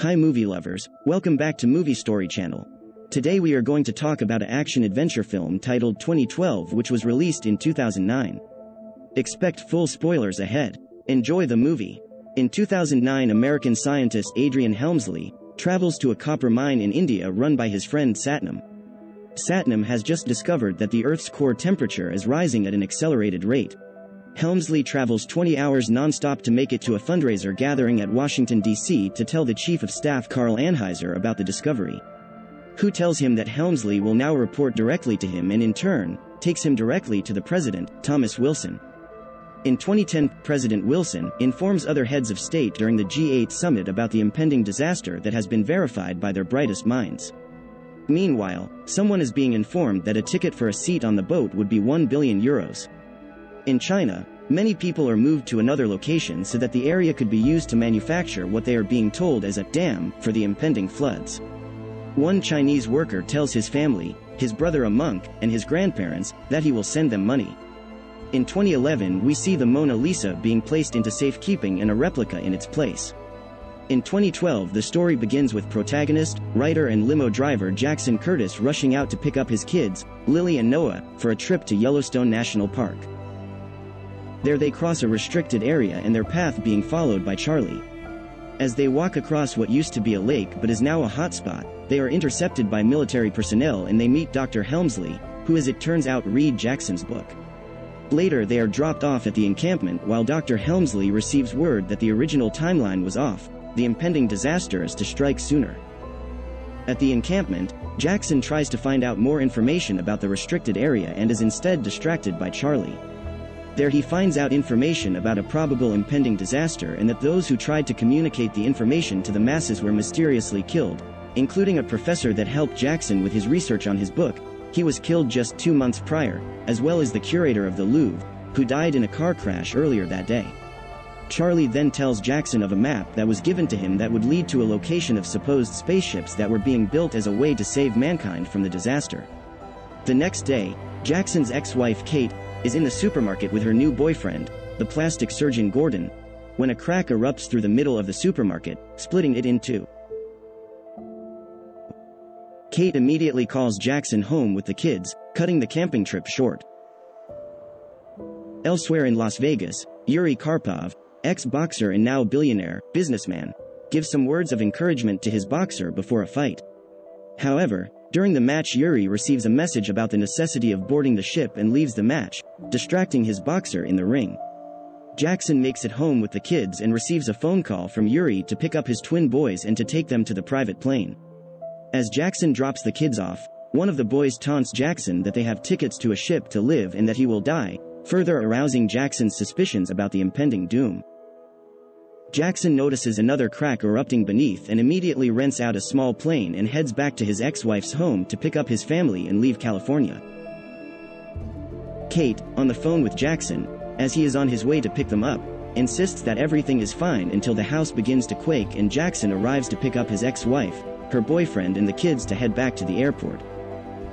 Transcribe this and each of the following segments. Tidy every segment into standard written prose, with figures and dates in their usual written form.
Hi movie lovers, welcome back to Movie Story Channel. Today we are going to talk about an action-adventure film titled 2012 which was released in 2009. Expect full spoilers ahead. Enjoy the movie. In 2009, American scientist Adrian Helmsley travels to a copper mine in India run by his friend Satnam. Satnam has just discovered that the Earth's core temperature is rising at an accelerated rate. Helmsley travels 20 hours non-stop to make it to a fundraiser gathering at Washington, D.C. to tell the Chief of Staff Karl Anheuser about the discovery, who tells him that Helmsley will now report directly to him and in turn, takes him directly to the President, Thomas Wilson. In 2010, President Wilson informs other heads of state during the G8 summit about the impending disaster that has been verified by their brightest minds. Meanwhile, someone is being informed that a ticket for a seat on the boat would be 1 billion euros. In China, many people are moved to another location so that the area could be used to manufacture what they are being told as a dam for the impending floods. One Chinese worker tells his family, his brother a monk, and his grandparents, that he will send them money. In 2011, we see the Mona Lisa being placed into safekeeping and a replica in its place. In 2012, the story begins with protagonist, writer and limo driver Jackson Curtis rushing out to pick up his kids, Lily and Noah, for a trip to Yellowstone National Park. There they cross a restricted area and their path being followed by Charlie. As they walk across what used to be a lake but is now a hotspot, they are intercepted by military personnel and they meet Dr. Helmsley, who as it turns out read Jackson's book. Later they are dropped off at the encampment while Dr. Helmsley receives word that the original timeline was off, the impending disaster is to strike sooner. At the encampment, Jackson tries to find out more information about the restricted area and is instead distracted by Charlie. There he finds out information about a probable impending disaster and that those who tried to communicate the information to the masses were mysteriously killed, including a professor that helped Jackson with his research on his book. He was killed just 2 months prior, as well as the curator of the Louvre, who died in a car crash earlier that day. Charlie then tells Jackson of a map that was given to him that would lead to a location of supposed spaceships that were being built as a way to save mankind from the disaster. The next day, Jackson's ex-wife Kate is in the supermarket with her new boyfriend, the plastic surgeon Gordon, when a crack erupts through the middle of the supermarket, splitting it in two. Kate immediately calls Jackson home with the kids, cutting the camping trip short. Elsewhere in Las Vegas, Yuri Karpov, ex-boxer and now billionaire businessman, gives some words of encouragement to his boxer before a fight. However, during the match Yuri receives a message about the necessity of boarding the ship and leaves the match, distracting his boxer in the ring. Jackson makes it home with the kids and receives a phone call from Yuri to pick up his twin boys and to take them to the private plane. As Jackson drops the kids off, one of the boys taunts Jackson that they have tickets to a ship to live and that he will die, further arousing Jackson's suspicions about the impending doom. Jackson notices another crack erupting beneath and immediately rents out a small plane and heads back to his ex-wife's home to pick up his family and leave California. Kate, on the phone with Jackson, as he is on his way to pick them up, insists that everything is fine until the house begins to quake and Jackson arrives to pick up his ex-wife, her boyfriend and the kids to head back to the airport.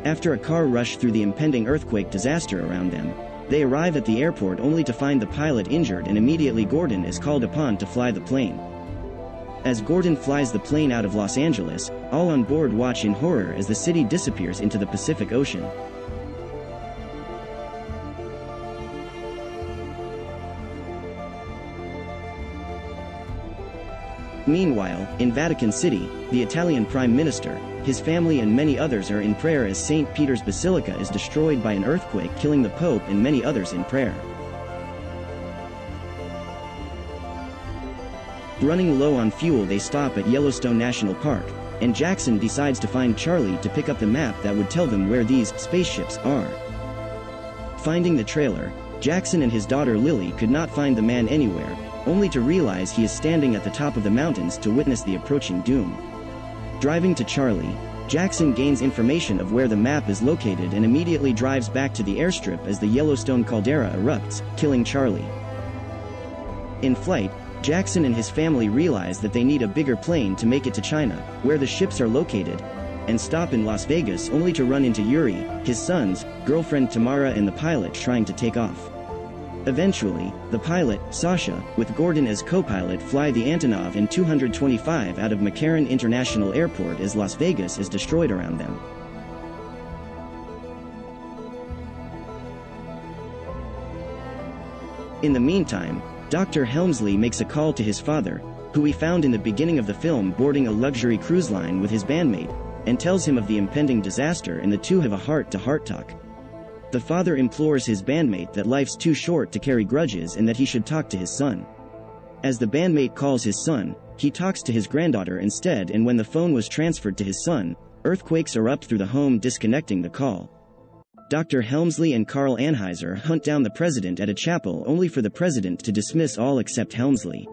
After a car rush through the impending earthquake disaster around them, they arrive at the airport only to find the pilot injured and immediately Gordon is called upon to fly the plane. As Gordon flies the plane out of Los Angeles, all on board watch in horror as the city disappears into the Pacific Ocean. Meanwhile, in Vatican City, the Italian Prime Minister, his family and many others are in prayer as St. Peter's Basilica is destroyed by an earthquake killing the Pope and many others in prayer. Running low on fuel they stop at Yellowstone National Park, and Jackson decides to find Charlie to pick up the map that would tell them where these spaceships are. Finding the trailer, Jackson and his daughter Lily could not find the man anywhere, only to realize he is standing at the top of the mountains to witness the approaching doom. Driving to Charlie, Jackson gains information of where the map is located and immediately drives back to the airstrip as the Yellowstone caldera erupts, killing Charlie. In flight, Jackson and his family realize that they need a bigger plane to make it to China, where the ships are located, and stop in Las Vegas only to run into Yuri, his sons, girlfriend Tamara and the pilot trying to take off. Eventually, the pilot, Sasha, with Gordon as co-pilot, fly the Antonov In-225 out of McCarran International Airport as Las Vegas is destroyed around them. In the meantime, Dr. Helmsley makes a call to his father, who we found in the beginning of the film boarding a luxury cruise line with his bandmate, and tells him of the impending disaster, and the two have a heart-to-heart talk. The father implores his bandmate that life's too short to carry grudges and that he should talk to his son. As the bandmate calls his son, he talks to his granddaughter instead, and when the phone was transferred to his son, earthquakes erupt through the home, disconnecting the call. Dr. Helmsley and Karl Anheuser hunt down the president at a chapel, only for the president to dismiss all except Helmsley.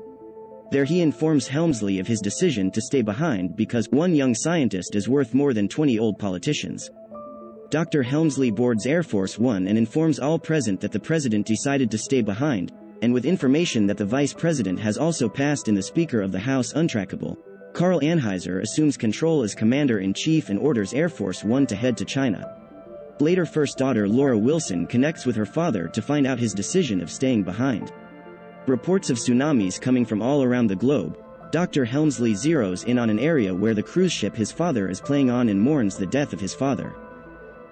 There he informs Helmsley of his decision to stay behind because one young scientist is worth more than 20 old politicians. Dr. Helmsley boards Air Force One and informs all present that the president decided to stay behind, and with information that the vice president has also passed in the Speaker of the House untrackable, Karl Anheuser assumes control as commander-in-chief and orders Air Force One to head to China. Later, first daughter Laura Wilson connects with her father to find out his decision of staying behind. Reports of tsunamis coming from all around the globe, Dr. Helmsley zeroes in on an area where the cruise ship his father is playing on and mourns the death of his father.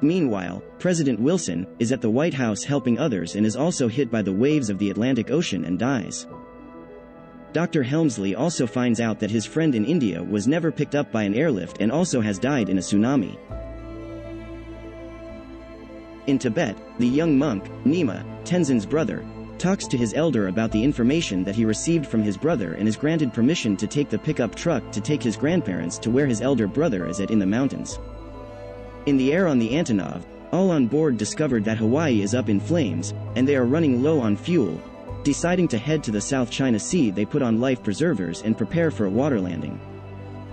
Meanwhile, President Wilson is at the White House helping others and is also hit by the waves of the Atlantic Ocean and dies. Dr. Helmsley also finds out that his friend in India was never picked up by an airlift and also has died in a tsunami. In Tibet, the young monk, Nima, Tenzin's brother, talks to his elder about the information that he received from his brother and is granted permission to take the pickup truck to take his grandparents to where his elder brother is at in the mountains. In the air on the Antonov, all on board discovered that Hawaii is up in flames, and they are running low on fuel. Deciding to head to the South China Sea, they put on life preservers and prepare for a water landing.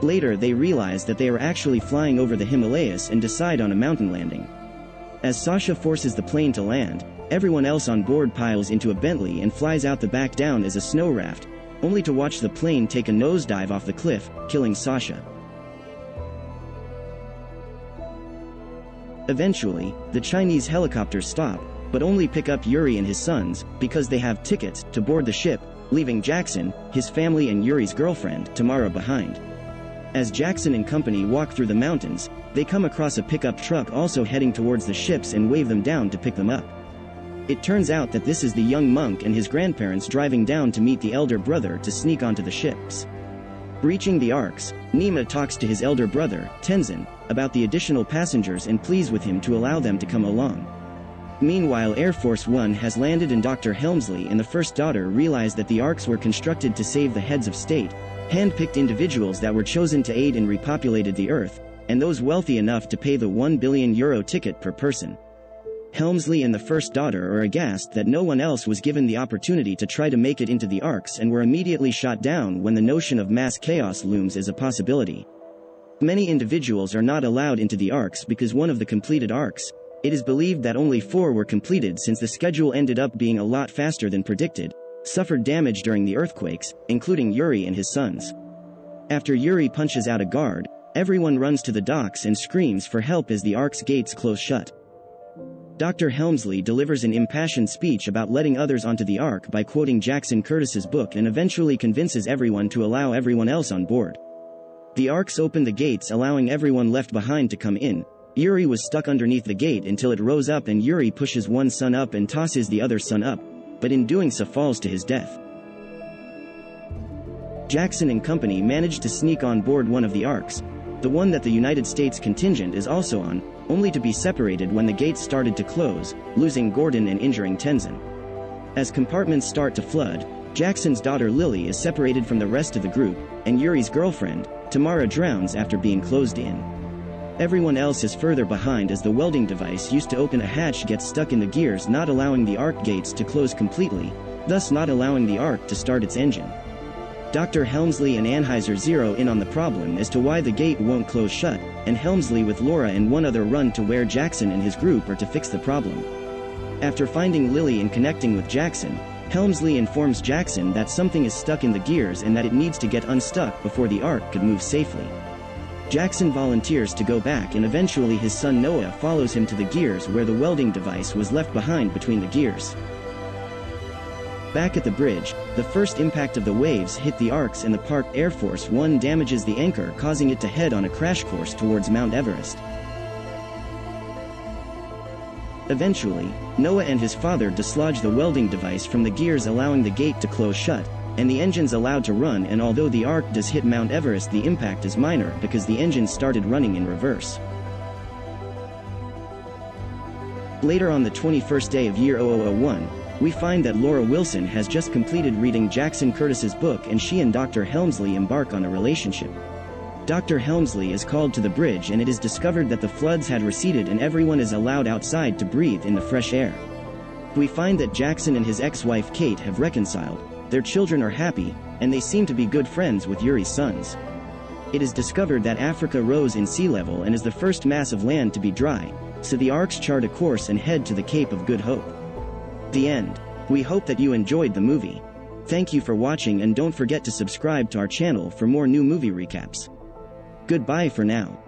Later they realize that they are actually flying over the Himalayas and decide on a mountain landing. As Sasha forces the plane to land, everyone else on board piles into a Bentley and flies out the back down as a snow raft, only to watch the plane take a nosedive off the cliff, killing Sasha. Eventually, the Chinese helicopters stop, but only pick up Yuri and his sons, because they have tickets to board the ship, leaving Jackson, his family and Yuri's girlfriend, Tamara, behind. As Jackson and company walk through the mountains, they come across a pickup truck also heading towards the ships and wave them down to pick them up. It turns out that this is the young monk and his grandparents driving down to meet the elder brother to sneak onto the ships. Reaching the arks, Nima talks to his elder brother, Tenzin, about the additional passengers and pleads with him to allow them to come along. Meanwhile, Air Force One has landed and Dr. Helmsley and the first daughter realize that the arks were constructed to save the heads of state, hand-picked individuals that were chosen to aid and repopulated the earth, and those wealthy enough to pay the €1 billion ticket per person. Helmsley and the first daughter are aghast that no one else was given the opportunity to try to make it into the arks and were immediately shot down when the notion of mass chaos looms as a possibility. Many individuals are not allowed into the arks because one of the completed arks, it is believed that only 4 were completed since the schedule ended up being a lot faster than predicted, suffered damage during the earthquakes, including Yuri and his sons. After Yuri punches out a guard, everyone runs to the docks and screams for help as the ark's gates close shut. Dr. Helmsley delivers an impassioned speech about letting others onto the ark by quoting Jackson Curtis's book and eventually convinces everyone to allow everyone else on board. The arks open the gates, allowing everyone left behind to come in. Yuri was stuck underneath the gate until it rose up and Yuri pushes one son up and tosses the other son up, but in doing so falls to his death. Jackson and company managed to sneak on board one of the arks, the one that the United States contingent is also on, only to be separated when the gates started to close, losing Gordon and injuring Tenzin. As compartments start to flood, Jackson's daughter Lily is separated from the rest of the group, and Yuri's girlfriend, Tamara, drowns after being closed in. Everyone else is further behind as the welding device used to open a hatch gets stuck in the gears, not allowing the ark gates to close completely, thus not allowing the ark to start its engine. Dr. Helmsley and Anheuser zero in on the problem as to why the gate won't close shut, and Helmsley with Laura and one other run to where Jackson and his group are to fix the problem. After finding Lily and connecting with Jackson, Helmsley informs Jackson that something is stuck in the gears and that it needs to get unstuck before the ark could move safely. Jackson volunteers to go back and eventually his son Noah follows him to the gears where the welding device was left behind between the gears. Back at the bridge, the first impact of the waves hit the arks and the parked Air Force One damages the anchor, causing it to head on a crash course towards Mount Everest. Eventually, Noah and his father dislodge the welding device from the gears, allowing the gate to close shut, and the engine's allowed to run. And although the ark does hit Mount Everest, the impact is minor because the engine started running in reverse. Later on the 21st day of year 0001, we find that Laura Wilson has just completed reading Jackson Curtis's book, and she and Dr. Helmsley embark on a relationship. Dr. Helmsley is called to the bridge, and it is discovered that the floods had receded and everyone is allowed outside to breathe in the fresh air. We find that Jackson and his ex-wife Kate have reconciled, their children are happy, and they seem to be good friends with Yuri's sons. It is discovered that Africa rose in sea level and is the first mass of land to be dry, so the arks chart a course and head to the Cape of Good Hope. The end. We hope that you enjoyed the movie. Thank you for watching, and don't forget to subscribe to our channel for more new movie recaps. Goodbye for now.